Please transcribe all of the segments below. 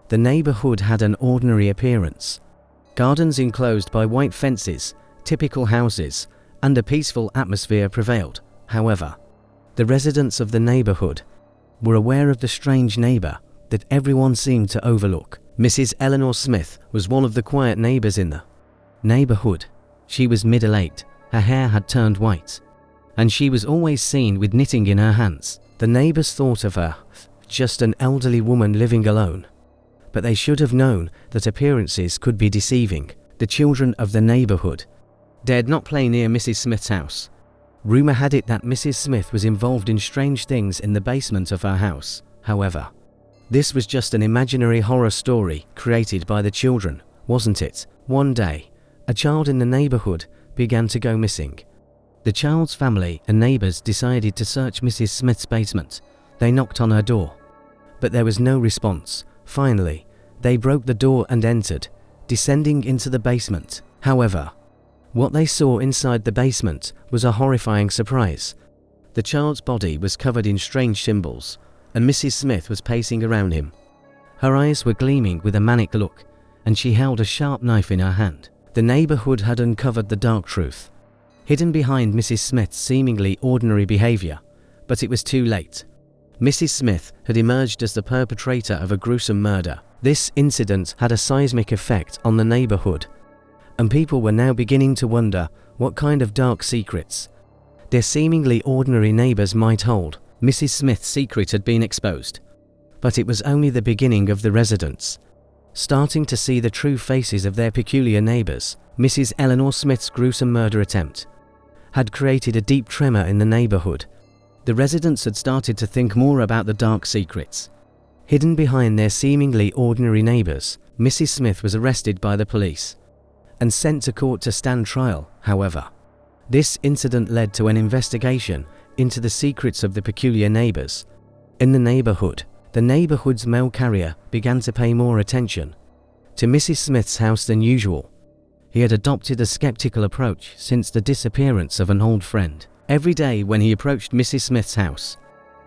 The neighborhood had an ordinary appearance. Gardens enclosed by white fences, typical houses, and a peaceful atmosphere prevailed. However, the residents of the neighborhood were aware of the strange neighbor that everyone seemed to overlook. Mrs. Eleanor Smith was one of the quiet neighbors in the neighborhood. She was middle-aged, her hair had turned white, and she was always seen with knitting in her hands. The neighbors thought of her just an elderly woman living alone, but they should have known that appearances could be deceiving. The children of the neighborhood dared not play near Mrs. Smith's house. Rumor had it that Mrs. Smith was involved in strange things in the basement of her house. However, this was just an imaginary horror story created by the children, wasn't it? One day, a child in the neighborhood began to go missing. The child's family and neighbors decided to search Mrs. Smith's basement. They knocked on her door, but there was no response. Finally, they broke the door and entered, descending into the basement. However, what they saw inside the basement was a horrifying surprise. The child's body was covered in strange symbols, and Mrs. Smith was pacing around him. Her eyes were gleaming with a manic look, and she held a sharp knife in her hand. The neighborhood had uncovered the dark truth, hidden behind Mrs. Smith's seemingly ordinary behavior, but it was too late. Mrs. Smith had emerged as the perpetrator of a gruesome murder. This incident had a seismic effect on the neighborhood, and people were now beginning to wonder what kind of dark secrets their seemingly ordinary neighbors might hold. Mrs. Smith's secret had been exposed, but it was only the beginning of the residents starting to see the true faces of their peculiar neighbors. Mrs. Eleanor Smith's gruesome murder attempt had created a deep tremor in the neighborhood. The residents had started to think more about the dark secrets hidden behind their seemingly ordinary neighbors. Mrs. Smith was arrested by the police and sent to court to stand trial. However, this incident led to an investigation into the secrets of the peculiar neighbors in the neighborhood. The neighborhood's mail carrier began to pay more attention to Mrs. Smith's house than usual. He had adopted a skeptical approach since the disappearance of an old friend. Every day when he approached Mrs. Smith's house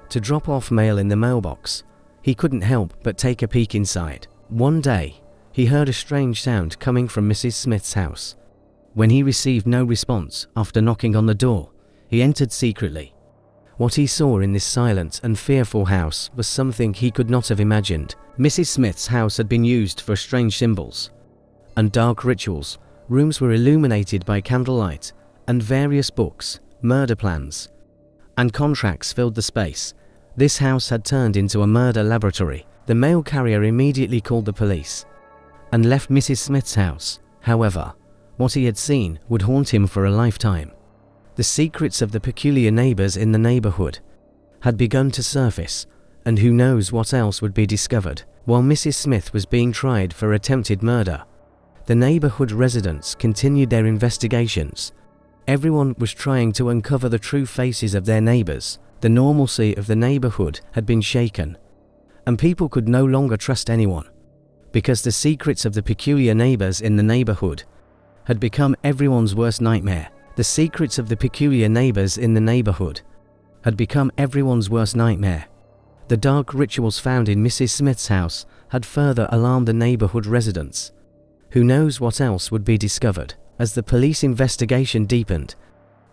to drop off mail in the mailbox, he couldn't help but take a peek inside. One day, he heard a strange sound coming from Mrs. Smith's house. When he received no response after knocking on the door, he entered secretly. What he saw in this silent and fearful house was something he could not have imagined. Mrs. Smith's house had been used for strange symbols and dark rituals. Rooms were illuminated by candlelight, and various books, murder plans, and contracts filled the space. This house had turned into a murder laboratory. The mail carrier immediately called the police and left Mrs. Smith's house. However, what he had seen would haunt him for a lifetime. The secrets of the peculiar neighbors in the neighborhood had begun to surface, and who knows what else would be discovered. While Mrs. Smith was being tried for attempted murder, the neighborhood residents continued their investigations. Everyone was trying to uncover the true faces of their neighbors. The normalcy of the neighborhood had been shaken, and people could no longer trust anyone, because the secrets of the peculiar neighbors in the neighborhood had become everyone's worst nightmare. The secrets of the peculiar neighbors in the neighborhood had become everyone's worst nightmare. The dark rituals found in Mrs. Smith's house had further alarmed the neighborhood residents. Who knows what else would be discovered? As the police investigation deepened,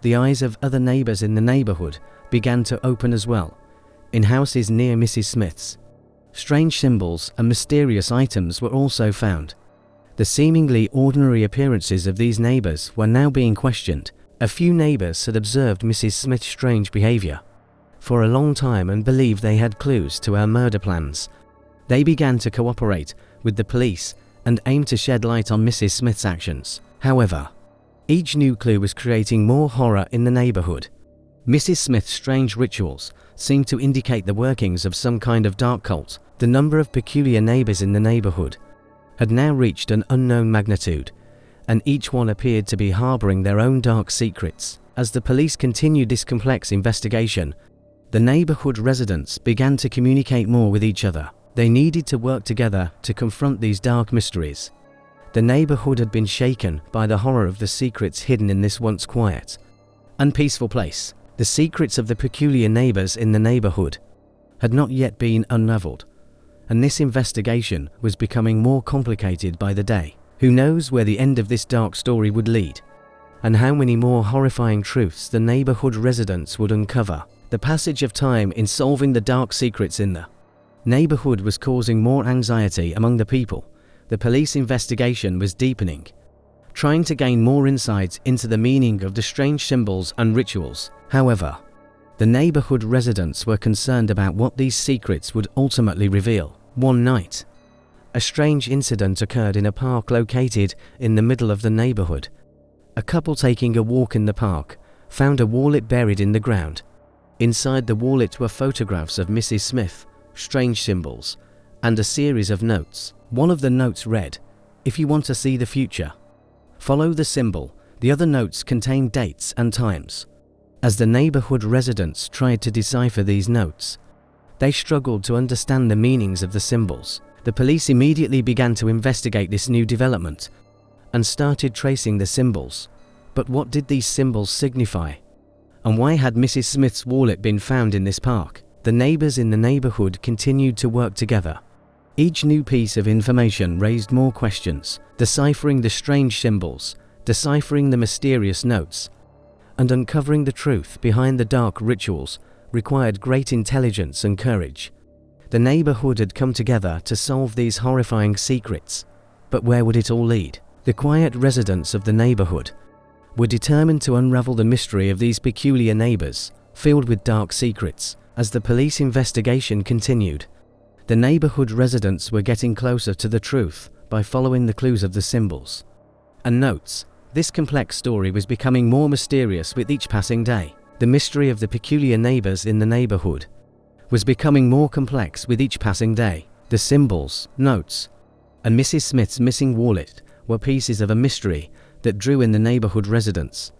the eyes of other neighbors in the neighborhood began to open as well. In houses near Mrs. Smith's, strange symbols and mysterious items were also found. The seemingly ordinary appearances of these neighbors were now being questioned. A few neighbors had observed Mrs. Smith's strange behavior for a long time and believed they had clues to her murder plans. They began to cooperate with the police and aimed to shed light on Mrs. Smith's actions. However, each new clue was creating more horror in the neighborhood. Mrs. Smith's strange rituals seemed to indicate the workings of some kind of dark cult. The number of peculiar neighbors in the neighborhood had now reached an unknown magnitude, and each one appeared to be harboring their own dark secrets. As the police continued this complex investigation, the neighborhood residents began to communicate more with each other. They needed to work together to confront these dark mysteries. The neighborhood had been shaken by the horror of the secrets hidden in this once quiet and peaceful place. The secrets of the peculiar neighbors in the neighborhood had not yet been unraveled, and this investigation was becoming more complicated by the day. Who knows where the end of this dark story would lead, and how many more horrifying truths the neighborhood residents would uncover. The passage of time in solving the dark secrets in the neighborhood was causing more anxiety among the people. The police investigation was deepening, trying to gain more insights into the meaning of the strange symbols and rituals. However, the neighborhood residents were concerned about what these secrets would ultimately reveal. One night, a strange incident occurred in a park located in the middle of the neighborhood. A couple taking a walk in the park found a wallet buried in the ground. Inside the wallet were photographs of Mrs. Smith, strange symbols, and a series of notes. One of the notes read, "If you want to see the future, follow the symbol." The other notes contained dates and times. As the neighborhood residents tried to decipher these notes, they struggled to understand the meanings of the symbols. The police immediately began to investigate this new development and started tracing the symbols. But what did these symbols signify? And why had Mrs. Smith's wallet been found in this park? The neighbors in the neighborhood continued to work together. Each new piece of information raised more questions. Deciphering the strange symbols, deciphering the mysterious notes, and uncovering the truth behind the dark rituals required great intelligence and courage. The neighborhood had come together to solve these horrifying secrets, but where would it all lead? The quiet residents of the neighborhood were determined to unravel the mystery of these peculiar neighbors, filled with dark secrets. As the police investigation continued, the neighborhood residents were getting closer to the truth by following the clues of the symbols and notes. This complex story was becoming more mysterious with each passing day. The mystery of the peculiar neighbors in the neighborhood was becoming more complex with each passing day. The symbols, notes, and Mrs. Smith's missing wallet were pieces of a mystery that drew in the neighborhood residents.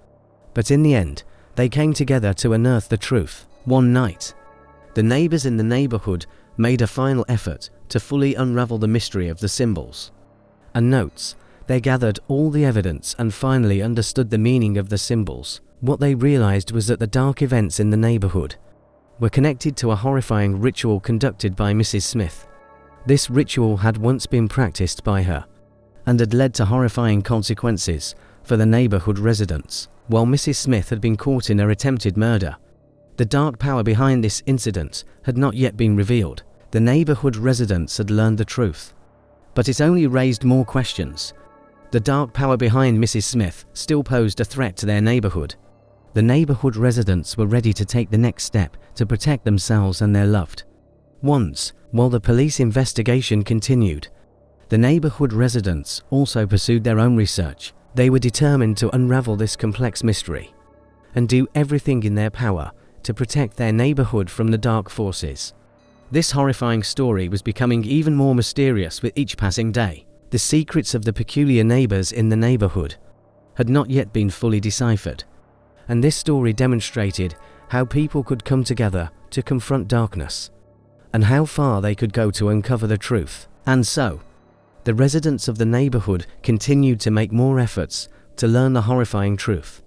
But in the end, they came together to unearth the truth. One night, the neighbors in the neighborhood made a final effort to fully unravel the mystery of the symbols and notes. They gathered all the evidence and finally understood the meaning of the symbols. What they realized was that the dark events in the neighborhood were connected to a horrifying ritual conducted by Mrs. Smith. This ritual had once been practiced by her and had led to horrifying consequences for the neighborhood residents. While Mrs. Smith had been caught in her attempted murder, the dark power behind this incident had not yet been revealed. The neighborhood residents had learned the truth, but it only raised more questions. The dark power behind Mrs. Smith still posed a threat to their neighborhood. The neighborhood residents were ready to take the next step to protect themselves and their loved ones. While the police investigation continued, the neighborhood residents also pursued their own research. They were determined to unravel this complex mystery and do everything in their power to protect their neighborhood from the dark forces. This horrifying story was becoming even more mysterious with each passing day. The secrets of the peculiar neighbors in the neighborhood had not yet been fully deciphered, and this story demonstrated how people could come together to confront darkness and how far they could go to uncover the truth. And so, the residents of the neighborhood continued to make more efforts to learn the horrifying truth.